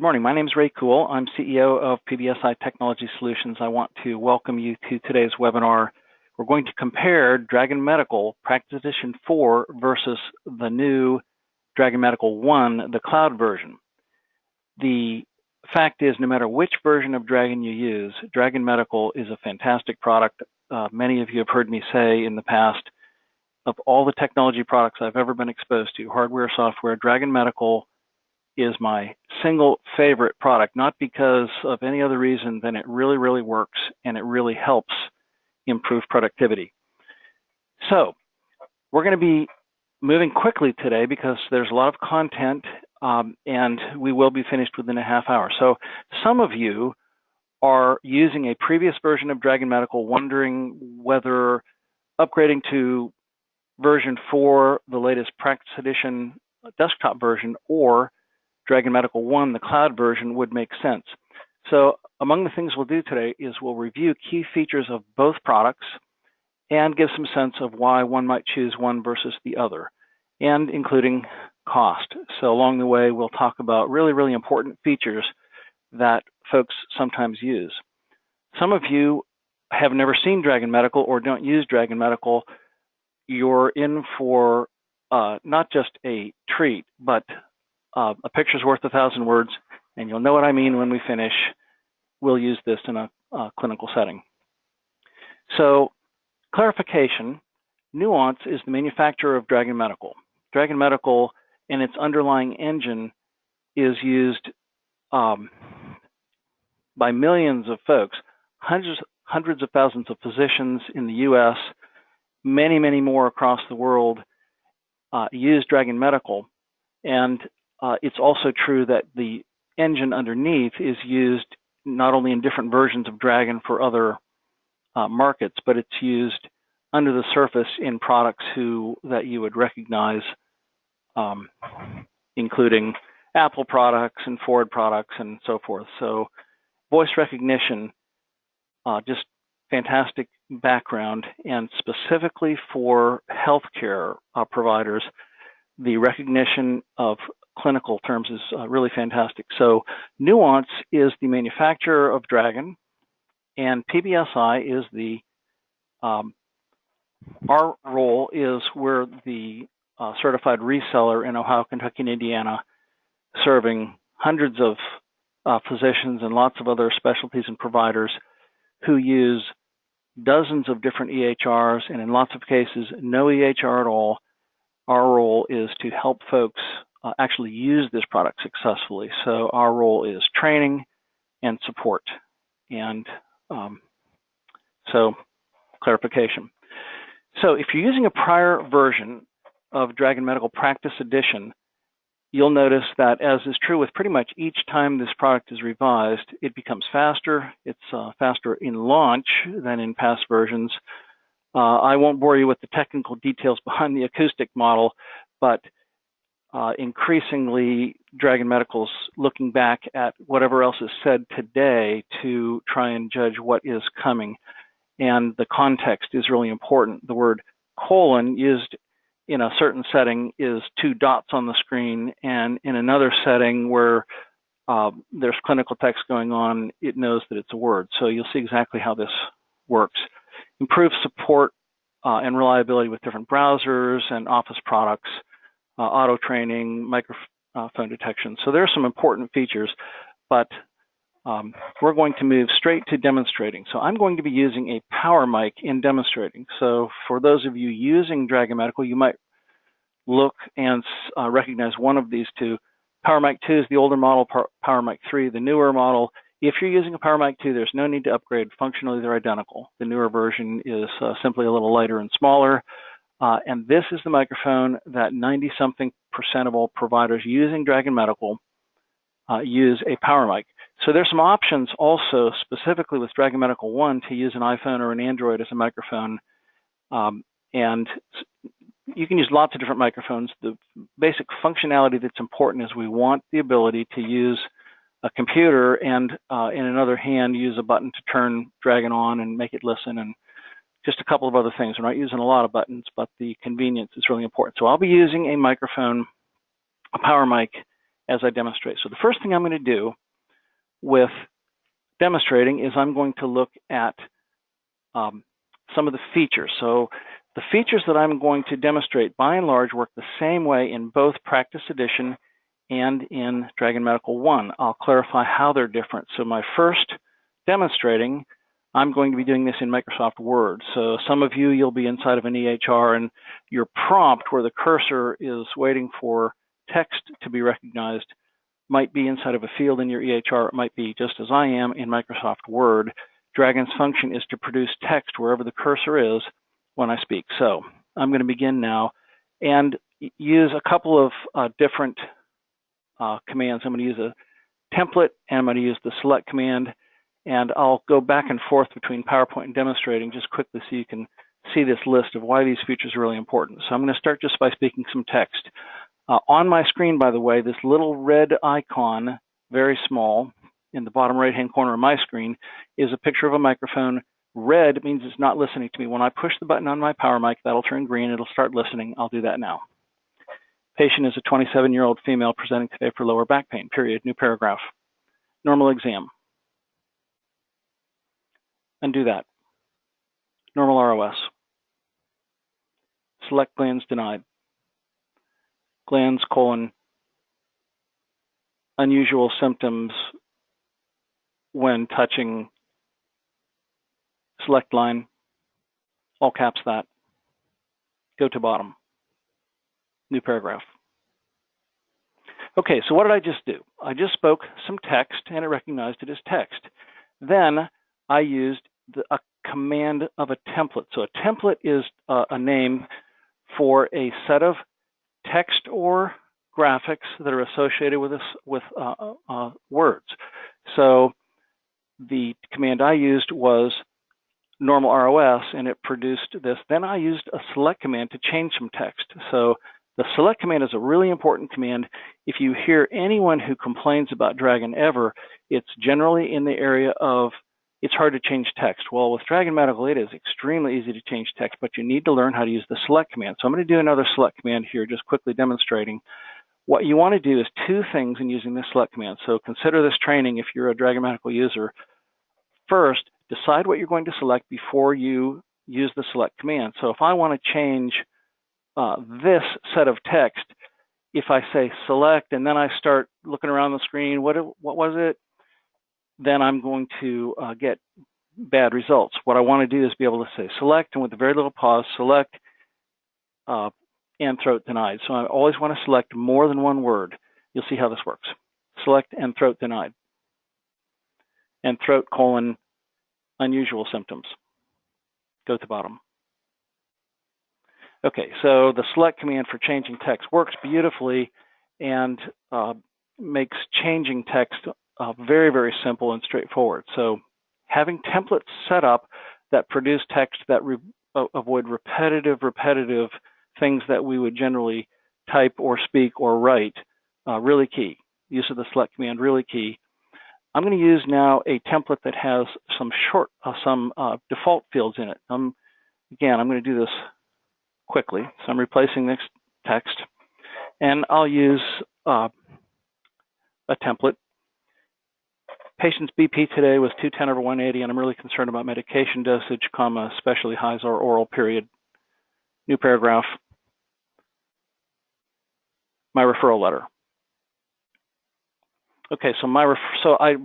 Good morning. My name is Ray Kuhl. I'm CEO of PBSI Technology Solutions. I want to welcome you to today's webinar. We're going to compare Dragon Medical Practice Edition 4 versus the new Dragon Medical 1, the cloud version. The fact is, no matter which version of Dragon you use, Dragon Medical is a fantastic product. Many of you have heard me say in the past, of all the technology products I've ever been exposed to, hardware, software, Dragon Medical is my single favorite product, not because of any other reason than it really, really works and it really helps improve productivity. So we're going to be moving quickly today because there's a lot of content and we will be finished within a half hour. So some of you are using a previous version of Dragon Medical, wondering whether upgrading to version 4, the latest Practice Edition desktop version, or Dragon Medical 1, the cloud version, would make sense. So among the things we'll do today is we'll review key features of both products and give some sense of why one might choose one versus the other, and including cost. So along the way, we'll talk about really, really important features that folks sometimes use. Some of you have never seen Dragon Medical or don't use Dragon Medical. You're in for not just a treat, but a picture's worth 1,000 words, and you'll know what I mean when we finish. We'll use this in a clinical setting. So, clarification, Nuance is the manufacturer of Dragon Medical. Dragon Medical and its underlying engine is used by millions of folks, hundreds of thousands of physicians in the US, many, many more across the world use Dragon Medical. And it's also true that the engine underneath is used not only in different versions of Dragon for other markets, but it's used under the surface in products that you would recognize, including Apple products and Ford products and so forth. So voice recognition, just fantastic background, and specifically for healthcare providers, the recognition of clinical terms is really fantastic. So Nuance is the manufacturer of Dragon, and PBSI is our role is we're the certified reseller in Ohio, Kentucky, and Indiana, serving hundreds of physicians and lots of other specialties and providers who use dozens of different EHRs, and in lots of cases, no EHR at all. Our role is to help folks actually use this product successfully. So our role is training and support. And so clarification. So if you're using a prior version of Dragon Medical Practice Edition, you'll notice that, as is true with pretty much each time this product is revised, it becomes faster. It's faster in launch than in past versions. I won't bore you with the technical details behind the acoustic model, but increasingly, Dragon Medical's looking back at whatever else is said today to try and judge what is coming. And the context is really important. The word colon used in a certain setting is 2 dots on the screen, and in another setting where there's clinical text going on, it knows that it's a word. So you'll see exactly how this works. Improve support and reliability with different browsers and Office products, auto training, microphone detection. So there are some important features, but we're going to move straight to demonstrating. So I'm going to be using a power mic in demonstrating. So for those of you using Dragon Medical, you might look and recognize one of these two. Power Mic 2 is the older model, Power Mic 3, the newer model. If you're using a Power Mic 2, there's no need to upgrade. Functionally, they're identical. The newer version is simply a little lighter and smaller. And this is the microphone that 90-something% of all providers using Dragon Medical use a power mic. So there's some options also specifically with Dragon Medical 1 to use an iPhone or an Android as a microphone. And you can use lots of different microphones. The basic functionality that's important is we want the ability to use a computer and in another hand use a button to turn Dragon on and make it listen, and just a couple of other things. We're not using a lot of buttons, but the convenience is really important. So I'll be using a microphone, a power mic, as I demonstrate. So the first thing I'm going to do with demonstrating is I'm going to look at some of the features. So the features that I'm going to demonstrate, by and large, work the same way in both Practice Edition and in Dragon Medical 1. I'll clarify how they're different. So my first demonstrating, I'm going to be doing this in Microsoft Word. So some of you, you'll be inside of an EHR, and your prompt where the cursor is waiting for text to be recognized might be inside of a field in your EHR. It might be just as I am in Microsoft Word. Dragon's function is to produce text wherever the cursor is when I speak. So I'm going to begin now and use a couple of different commands. I'm going to use a template, and I'm going to use the select command, and I'll go back and forth between PowerPoint and demonstrating just quickly so you can see this list of why these features are really important. So I'm going to start just by speaking some text. On my screen, by the way, this little red icon, very small, in the bottom right-hand corner of my screen, is a picture of a microphone. Red means it's not listening to me. When I push the button on my power mic, that'll turn green. It'll start listening. I'll do that now. Patient is a 27-year-old female presenting today for lower back pain, period. New paragraph. Normal exam. Undo that. Normal ROS. Select glands denied. Glands, unusual symptoms when touching, select line, all caps that. Go to bottom. New paragraph. Okay, so what did I just do? I just spoke some text, and it recognized it as text. Then I used a command of a template. So a template is a name for a set of text or graphics that are associated with words. So the command I used was normal ROS, and it produced this. Then I used a select command to change some text. So the select command is a really important command. If you hear anyone who complains about Dragon ever, it's generally in the area of it's hard to change text. Well, with Dragon Medical, it is extremely easy to change text, but you need to learn how to use the select command. So I'm going to do another select command here, just quickly demonstrating. What you want to do is two things in using the select command. So consider this training if you're a Dragon Medical user. First, decide what you're going to select before you use the select command. So if I want to change this set of text, if I say select and then I start looking around the screen, what was it? Then I'm going to get bad results. What I want to do is be able to say select, and with a very little pause, select and throat denied. So I always want to select more than one word. You'll see how this works. Select and throat denied. And throat unusual symptoms. Go to bottom. Okay, so the select command for changing text works beautifully and makes changing text very, very simple and straightforward. So having templates set up that produce text that avoid repetitive things that we would generally type or speak or write, really key. Use of the select command, really key. I'm going to use now a template that has some default fields in it. Again, I'm going to do this quickly. So I'm replacing this text, and I'll use a template. Patient's BP today was 210/180, and I'm really concerned about medication dosage, especially highs or oral, period. New paragraph. My referral letter. Okay, so I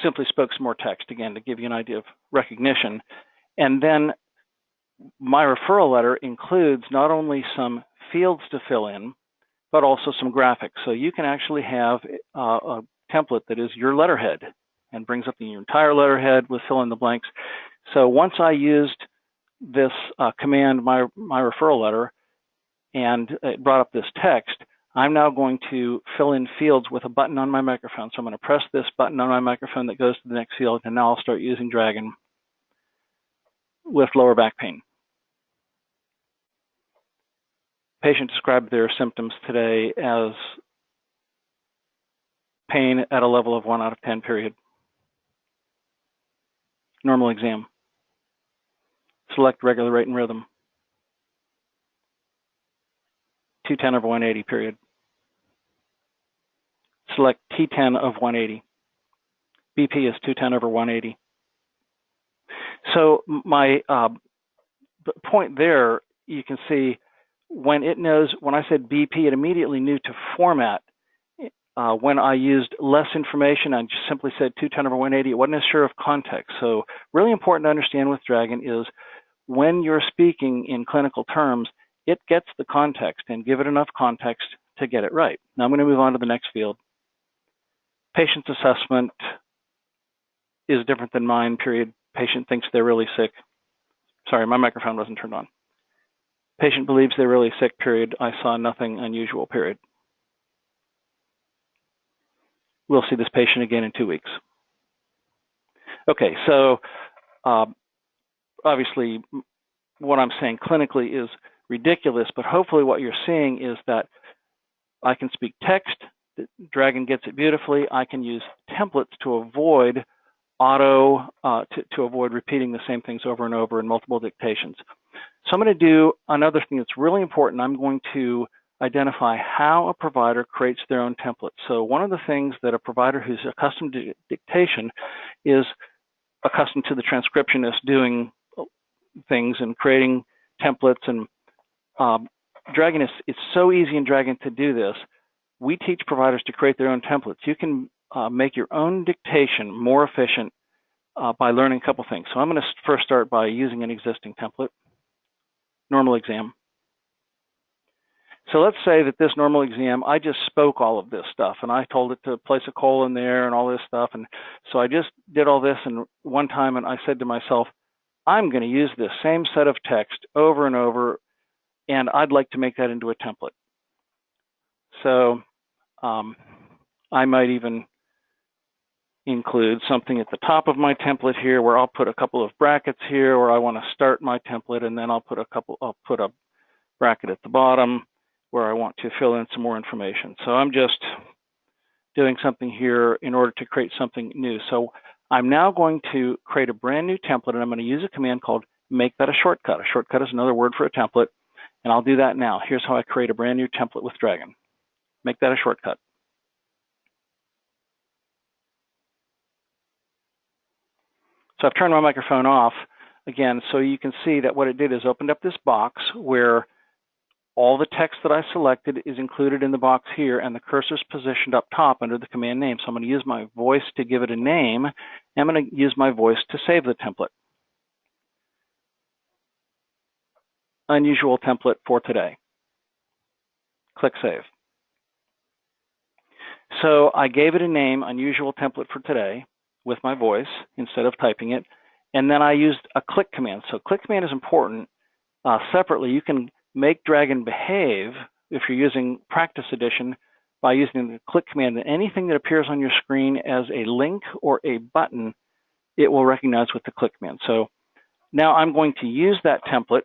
simply spoke some more text again to give you an idea of recognition, and then my referral letter includes not only some fields to fill in, but also some graphics. So you can actually have a template that is your letterhead and brings up your entire letterhead with fill in the blanks. So once I used this command, my referral letter, and it brought up this text, I'm now going to fill in fields with a button on my microphone. So I'm going to press this button on my microphone that goes to the next field, and now I'll start using Dragon with lower back pain. Patient described their symptoms today as pain at a level of 1 out of 10, period. Normal exam. Select regular rate and rhythm. 210/180, period. select T10 of 180. BP is 210 over 180. So my point there, you can see when it knows, when I said BP, it immediately knew to format. When I used less information, I just simply said 210 over 180, it wasn't as sure of context. So really important to understand with Dragon is when you're speaking in clinical terms, it gets the context and give it enough context to get it right. Now I'm going to move on to the next field. Patient's assessment is different than mine, period. Patient thinks they're really sick. Sorry, my microphone wasn't turned on. Patient believes they're really sick, period. I saw nothing unusual, period. We'll see this patient again in 2 weeks. Okay, so obviously what I'm saying clinically is ridiculous, but hopefully what you're seeing is that I can speak text, Dragon gets it beautifully. I can use templates to avoid to avoid repeating the same things over and over in multiple dictations. So I'm going to do another thing that's really important. I'm going to identify how a provider creates their own template. So one of the things that a provider who's accustomed to dictation is accustomed to the transcriptionist doing things and creating templates. And Dragon it's so easy in Dragon to do this. We teach providers to create their own templates. You can make your own dictation more efficient by learning a couple things. So I'm going to first start by using an existing template, normal exam. So let's say that this normal exam, I just spoke all of this stuff and I told it to place a colon there and all this stuff. And so I just did all this and one time and I said to myself, I'm going to use this same set of text over and over and I'd like to make that into a template. So I might even include something at the top of my template here where I'll put a couple of brackets here where I want to start my template, and then I'll put a bracket at the bottom where I want to fill in some more information. So I'm just doing something here in order to create something new. So I'm now going to create a brand new template, and I'm going to use a command called make that a shortcut. A shortcut is another word for a template, and I'll do that now. Here's how I create a brand new template with Dragon. Make that a shortcut. So I've turned my microphone off again, so you can see that what it did is opened up this box where all the text that I selected is included in the box here, and the cursor's positioned up top under the command name. So I'm going to use my voice to give it a name, and I'm going to use my voice to save the template. Unusual template for today. Click Save. So I gave it a name, unusual template for today, with my voice instead of typing it. And then I used a click command. So click command is important. Separately, you can make Dragon behave if you're using Practice Edition by using the click command. And anything that appears on your screen as a link or a button, it will recognize with the click command. So now I'm going to use that template.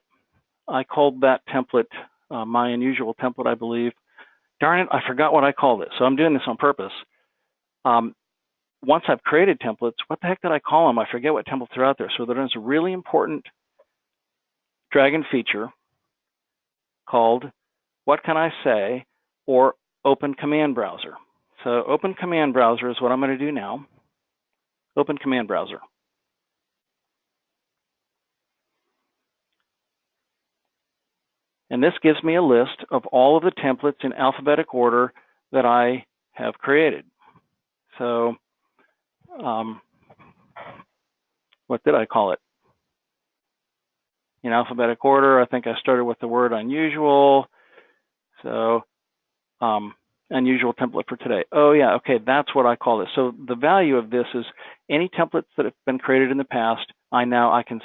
I called that template my unusual template, I believe. Darn it, I forgot what I called it. So I'm doing this on purpose. Once I've created templates, what the heck did I call them? I forget what templates are out there. So there's a really important Dragon feature called What Can I Say? Or Open Command Browser. So Open Command Browser is what I'm going to do now. Open Command Browser. And this gives me a list of all of the templates in alphabetic order that I have created. So what did I call it? In alphabetic order, I think I started with the word unusual. So unusual template for today. Oh yeah, okay, that's what I call it. So the value of this is any templates that have been created in the past, I can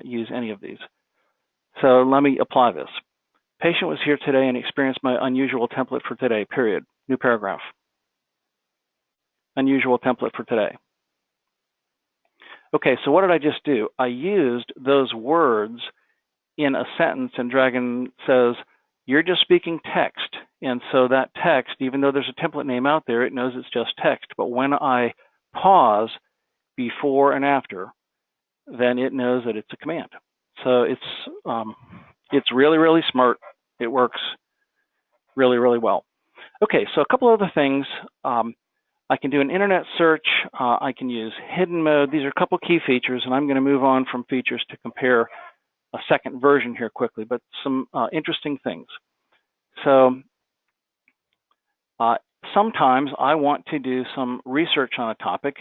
use any of these. So let me apply this. Patient was here today and experienced my unusual template for today, period. New paragraph. Unusual template for today. Okay, so what did I just do? I used those words in a sentence, and Dragon says, you're just speaking text. And so that text, even though there's a template name out there, it knows it's just text. But when I pause before and after, then it knows that it's a command. So it's really, really smart. It works really, really well. Okay, so a couple other things. I can do an internet search. I can use hidden mode. These are a couple key features, and I'm going to move on from features to compare a second version here quickly, but some interesting things. So sometimes I want to do some research on a topic,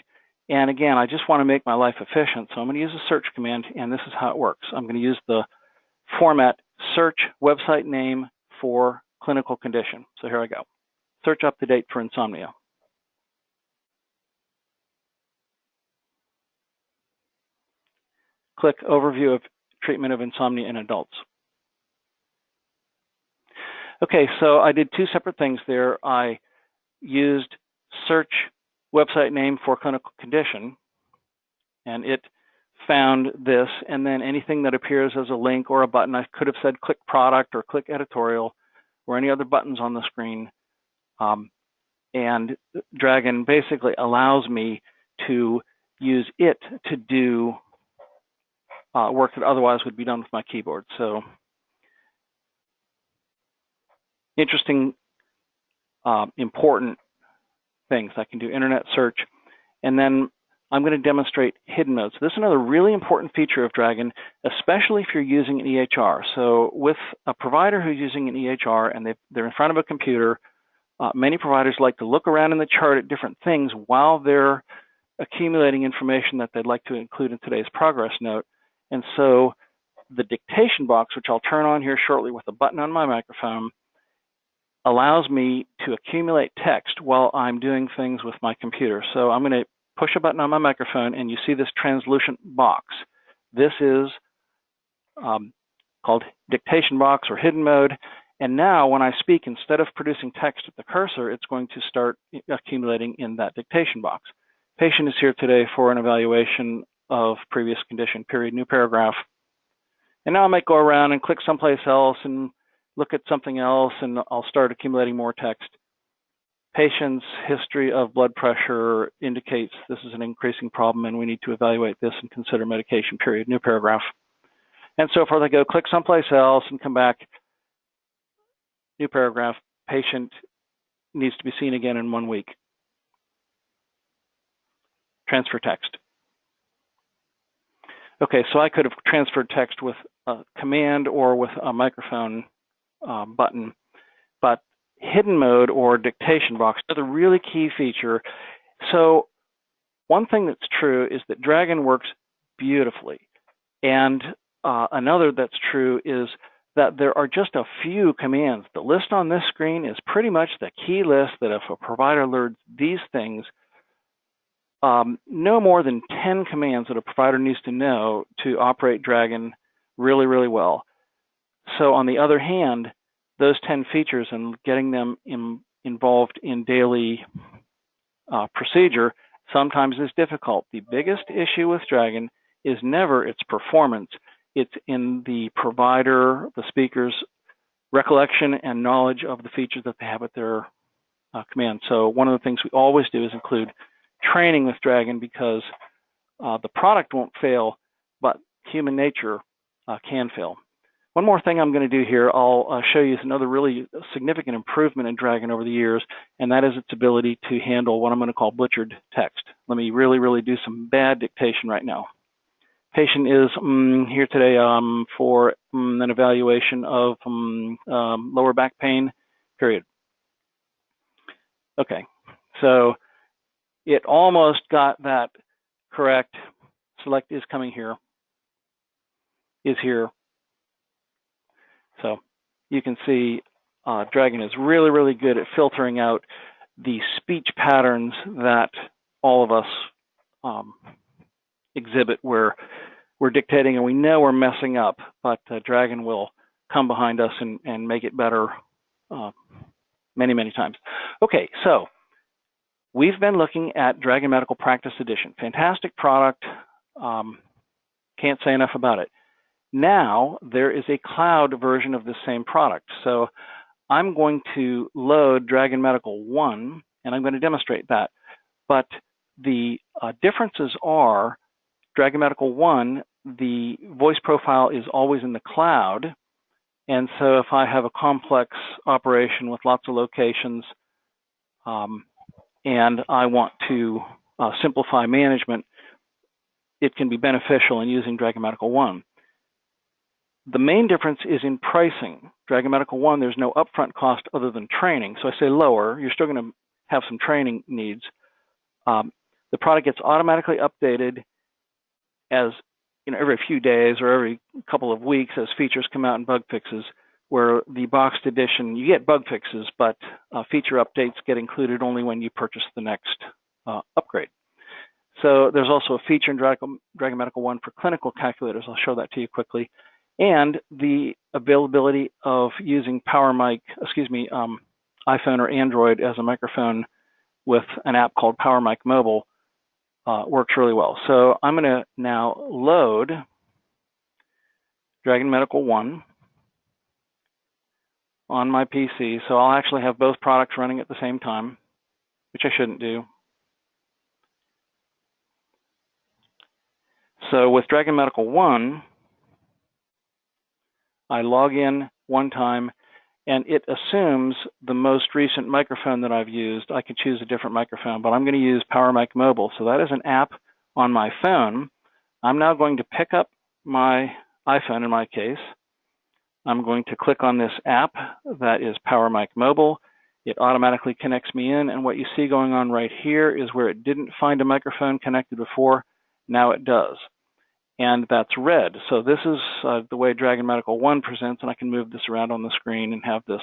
and again, I just want to make my life efficient, so I'm going to use a search command, and this is how it works. I'm going to use the format search website name for clinical condition. So here I go. Search up to date for insomnia. Click overview of treatment of insomnia in adults. Okay, so I did two separate things there. I used search website name for clinical condition, and it found this, and then anything that appears as a link or a button, I could have said click product or click editorial or any other buttons on the screen. And Dragon basically allows me to use it to do work that otherwise would be done with my keyboard. So interesting, important things. I can do internet search, and then I'm going to demonstrate hidden mode. So this is another really important feature of Dragon, especially if you're using an EHR. So with a provider who's using an EHR and they're in front of a computer, many providers like to look around in the chart at different things while they're accumulating information that they'd like to include in today's progress note. And so the dictation box, which I'll turn on here shortly with a button on my microphone, allows me to accumulate text while I'm doing things with my computer. So I'm going to push a button on my microphone, and you see this translucent box. This is called dictation box or hidden mode. And now when I speak, instead of producing text at the cursor, it's going to start accumulating in that dictation box. Patient is here today for an evaluation of previous condition, period, new paragraph. And now I might go around and click someplace else and look at something else, and I'll start accumulating more text. Patient's history of blood pressure indicates this is an increasing problem and we need to evaluate this and consider medication, period, new paragraph. And so forth. I go click someplace else and come back, new paragraph, patient needs to be seen again in 1 week. Transfer text. Okay, so I could have transferred text with a command or with a microphone button, but hidden mode or dictation box is a really key feature. So one thing that's true is that Dragon works beautifully. And another that's true is that there are just a few commands. The list on this screen is pretty much the key list that if a provider learns these things, no more than 10 commands that a provider needs to know to operate Dragon really, really well. So on the other hand, those 10 features and getting them involved in daily procedure sometimes is difficult. The biggest issue with Dragon is never its performance. It's in the provider, the speaker's recollection and knowledge of the features that they have at their command. So one of the things we always do is include training with Dragon because the product won't fail, but human nature can fail. One more thing I'm going to do here, I'll show you another really significant improvement in Dragon over the years, and that is its ability to handle what I'm going to call butchered text. Let me really do some bad dictation right now. Patient is here today for an evaluation of lower back pain, period. Okay, so it almost got that correct. Select is coming here, is here. So you can see Dragon is really good at filtering out the speech patterns that all of us exhibit where we're dictating and we know we're messing up, but Dragon will come behind us and make it better many times. Okay, so we've been looking at Dragon Medical Practice Edition. Fantastic product. Can't say enough about it. Now there is a cloud version of the same product. So I'm going to load Dragon Medical 1 and I'm going to demonstrate that. But the differences are Dragon Medical 1, the voice profile is always in the cloud. And so if I have a complex operation with lots of locations, and I want to simplify management, it can be beneficial in using Dragon Medical One. The main difference is in pricing. Dragon Medical One, there's no upfront cost other than training. So I say lower, you're still going to have some training needs. The product gets automatically updated as every few days or every couple of weeks as features come out and bug fixes, where the boxed edition, you get bug fixes, but feature updates get included only when you purchase the next upgrade. So there's also a feature in Dragon Medical One for clinical calculators. I'll show that to you quickly. And the availability of using iPhone or Android as a microphone with an app called PowerMic Mobile works really well. So I'm going to now load Dragon Medical One on my PC. So I'll actually have both products running at the same time, which I shouldn't do. So with Dragon Medical One, I log in one time, and it assumes the most recent microphone that I've used. I could choose a different microphone, but I'm going to use PowerMic Mobile. So that is an app on my phone. I'm now going to pick up my iPhone in my case. I'm going to click on this app that is PowerMic Mobile. It automatically connects me in, and what you see going on right here is where it didn't find a microphone connected before, now it does. And that's red. So this is the way Dragon Medical One presents, and I can move this around on the screen and have this.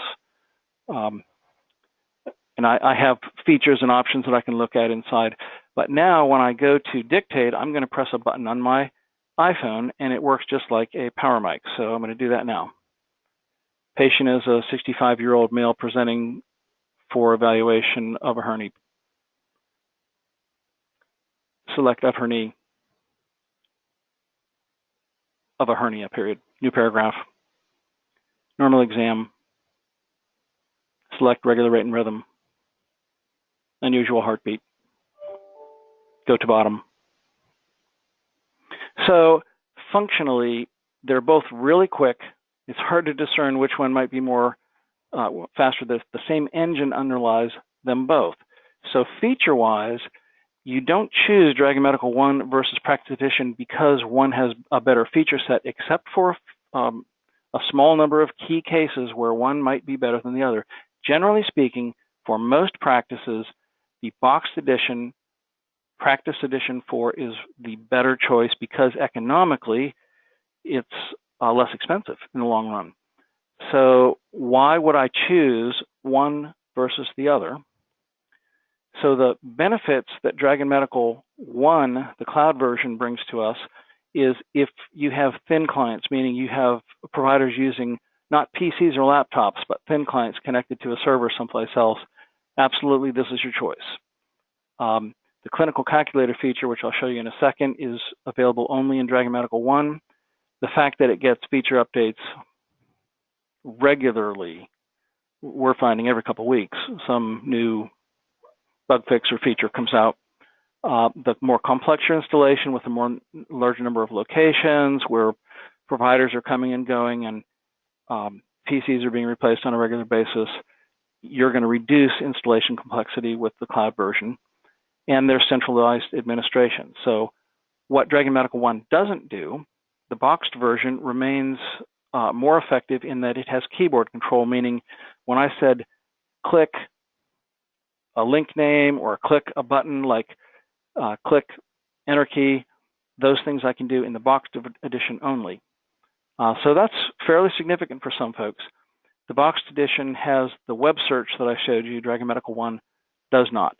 And I have features and options that I can look at inside. But now when I go to dictate, I'm going to press a button on my iPhone, and it works just like a PowerMic. So I'm going to do that now. Patient is a 65-year-old male presenting for evaluation of a hernia. Select of hernia. Of a hernia, period. New paragraph. Normal exam. Select regular rate and rhythm. Unusual heartbeat. Go to bottom. So functionally, they're both really quick. It's hard to discern which one might be more faster. The same engine underlies them both. So feature-wise, you don't choose Dragon Medical One versus Practice Edition because one has a better feature set, except for a small number of key cases where one might be better than the other. Generally speaking, for most practices, the boxed edition, Practice Edition 4 is the better choice because economically it's less expensive in the long run. So why would I choose one versus the other? So the benefits that Dragon Medical One, the cloud version, brings to us is if you have thin clients, meaning you have providers using not PCs or laptops, but thin clients connected to a server someplace else, absolutely this is your choice. The clinical calculator feature, which I'll show you in a second, is available only in Dragon Medical One. The fact that it gets feature updates regularly, we're finding every couple of weeks, some new bug fix or feature comes out. The more complex your installation with a larger number of locations where providers are coming and going and PCs are being replaced on a regular basis, you're going to reduce installation complexity with the cloud version, and there's centralized administration. So what Dragon Medical One doesn't do, the boxed version remains more effective in that it has keyboard control, meaning when I said click a link name or click a button like click enter key, those things I can do in the boxed edition only. So that's fairly significant for some folks. The boxed edition has the web search that I showed you. Dragon Medical One does not.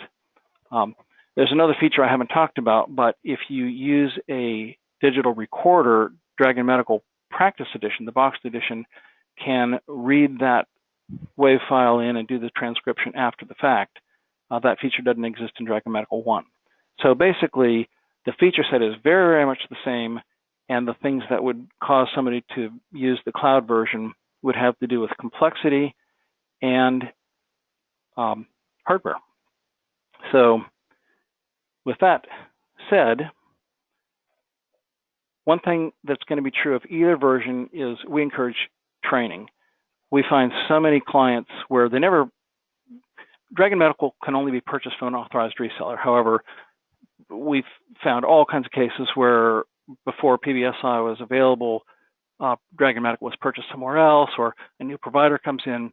There's another feature I haven't talked about, but if you use a digital recorder, Dragon Medical Practice Edition, the boxed edition, can read that WAV file in and do the transcription after the fact. That feature doesn't exist in Dragon Medical One. So basically, the feature set is very, very much the same, and the things that would cause somebody to use the cloud version would have to do with complexity and hardware. So with that said, one thing that's going to be true of either version is we encourage training. We find so many clients where they never Dragon Medical can only be purchased from an authorized reseller. However, we've found all kinds of cases where before PBSI was available, Dragon Medical was purchased somewhere else, or a new provider comes in.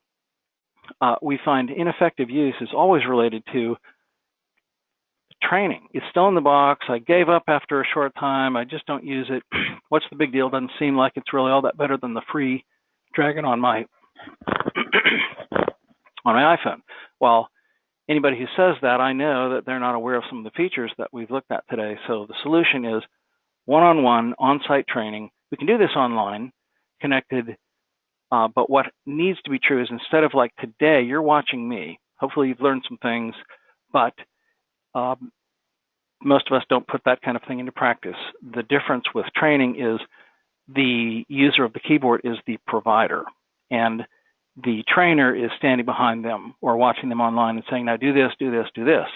We find ineffective use is always related to training. It's still in the box. I gave up after a short time. I just don't use it. What's the big deal? Doesn't seem like it's really all that better than the free Dragon on my on my iPhone. Well, anybody who says that, I know that they're not aware of some of the features that we've looked at today. So the solution is one-on-one, on-site training. We can do this online, connected, but what needs to be true is instead of like today, you're watching me. Hopefully you've learned some things, but most of us don't put that kind of thing into practice. The difference with training is the user of the keyboard is the provider, and the trainer is standing behind them or watching them online and saying, now do this, do this, do this.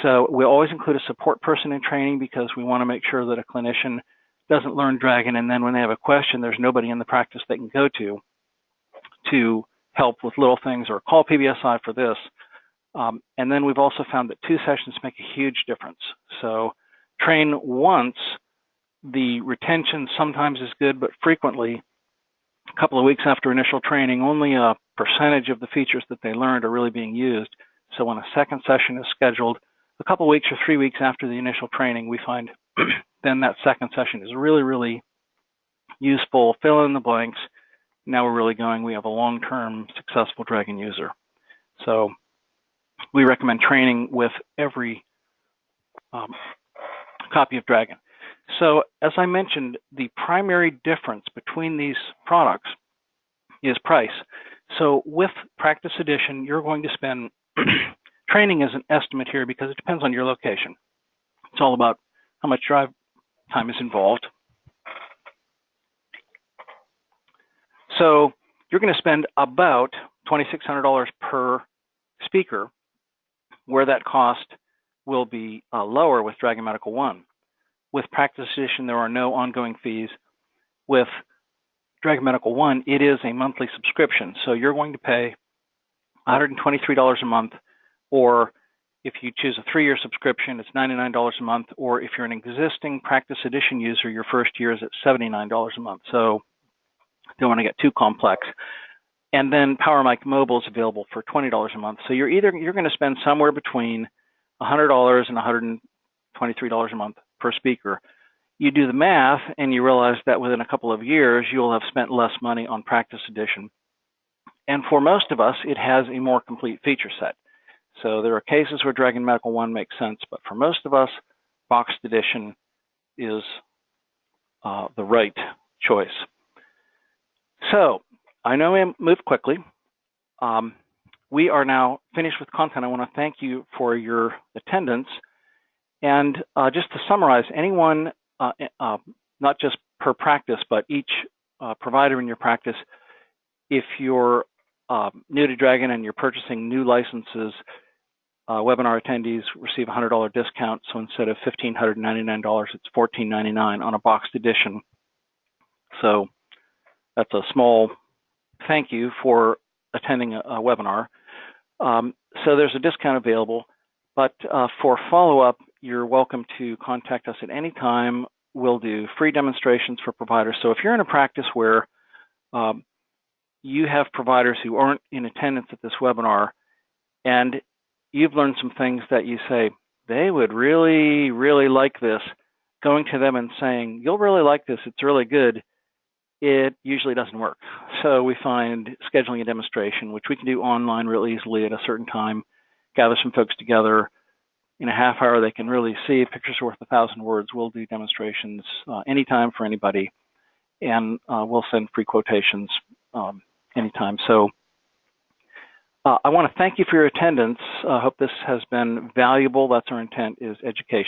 So we always include a support person in training because we want to make sure that a clinician doesn't learn Dragon and then when they have a question, there's nobody in the practice they can go to help with little things or call PBSI for this. And then we've also found that 2 sessions make a huge difference. So train once, the retention sometimes is good, but frequently, a couple of weeks after initial training, only a percentage of the features that they learned are really being used. So when a second session is scheduled, a couple of weeks or 3 weeks after the initial training, we find then that second session is really, really useful, fill in the blanks. Now we're really going, we have a long-term successful Dragon user. So we recommend training with every copy of Dragon. So as I mentioned, the primary difference between these products is price. So with Practice Edition, you're going to spend, training is an estimate here because it depends on your location. It's all about how much drive time is involved. So you're going to spend about $2,600 per speaker, where that cost will be lower with Dragon Medical One. With Practice Edition, there are no ongoing fees. With Dragon Medical One, it is a monthly subscription. So you're going to pay $123 a month, or if you choose a 3-year subscription, it's $99 a month, or if you're an existing Practice Edition user, your first year is at $79 a month. So don't want to get too complex. And then PowerMic Mobile is available for $20 a month. So you're going to spend somewhere between $100 and $123 a month per speaker. You do the math and you realize that within a couple of years, you'll have spent less money on Practice Edition. And for most of us, it has a more complete feature set. So there are cases where Dragon Medical One makes sense, but for most of us, Boxed Edition is the right choice. So I know I moved quickly. We are now finished with content. I want to thank you for your attendance. And just to summarize, anyone, not just per practice, but each provider in your practice, if you're new to Dragon and you're purchasing new licenses, webinar attendees receive a $100 discount. So instead of $1,599, it's $1,499 on a Boxed Edition. So that's a small thank you for attending a webinar. So there's a discount available, but for follow-up, you're welcome to contact us at any time. We'll do free demonstrations for providers. So if you're in a practice where you have providers who aren't in attendance at this webinar, and you've learned some things that you say, they would really, really like this, going to them and saying, you'll really like this, it's really good, it usually doesn't work. So we find scheduling a demonstration, which we can do online real easily at a certain time, gather some folks together. In a half hour, they can really see pictures worth 1,000 words. We'll do demonstrations anytime for anybody, and we'll send free quotations anytime. So I want to thank you for your attendance. I hope this has been valuable. That's our intent, is education.